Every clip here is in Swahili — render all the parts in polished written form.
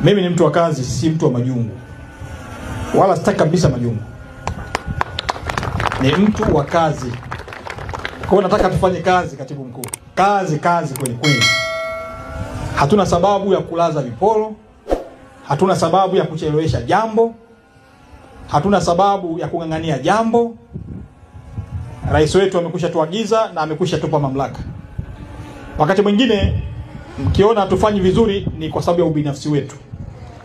Mimi ni mtu wa kazi, si mtu wa majungu. Wala sitaki kabisa majungu. Ni mtu wa kazi. Kwa hiyo nataka tufanye kazi, katibu mkuu. Kazi kweli kweli. Hatuna sababu ya kulaza viporo. Hatuna sababu ya kuchelewesha jambo. Hatuna sababu ya kungangania jambo. Rais wetu amekwisha tuagiza na amekwisha tupa mamlaka. Wakati mwingine mkiona hatufanyi vizuri ni kwa sababu ya ubinafsi wetu.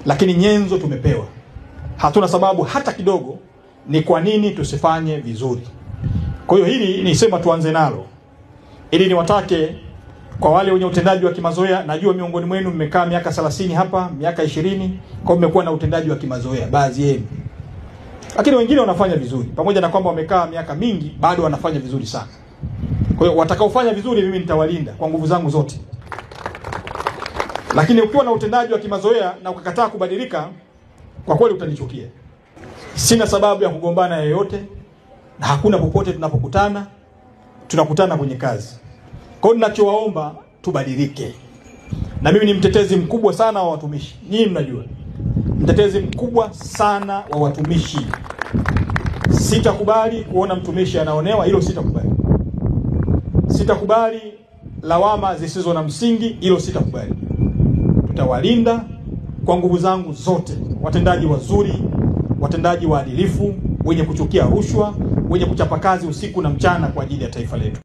Lakini nyenzo tumepewa. Hatuna sababu hata kidogo ni kwa nini tusifanye vizuri. Kwa hiyo hili nisema tuanze nalo. Ili niwatake kwa wale wenye utendaji wa kimazoea, najua miongoni mwenu mmekaa miaka 30 hapa, miaka 20, kwa mmekuwa na utendaji wa kimazoea baadhi yenu. Lakini wengine wanafanya vizuri. Pamoja na kwamba wamekaa miaka mingi, bado wanafanya vizuri sana. Kwa hiyo watakaofanya vizuri mimi nitawalinda kwa nguvu zangu zote. Lakini ukiwa na utendaji wa kimazoea na ukakataa kubadilika, kwa kweli utanichukia. Sina sababu ya kugombana yoyote, na hakuna popote tunapokutana, tunakutana kwenye kazi. Kwa hiyo ninachowaomba tubadilike. Na mimi ni mtetezi mkubwa sana wa watumishi. Nyinyi mnajua. Mtetezi mkubwa sana wa watumishi. Sitakubali kuona mtumishi anaonewa, hilo sitakubali. Sitakubali lawama zisizo na msingi, hilo sitakubali. Tutawalinda kwa nguvu zangu zote, watendaji wazuri, watendaji waadilifu, wenye kuchukia rushwa, wenye kuchapa kazi usiku na mchana kwa ajili ya taifa letu.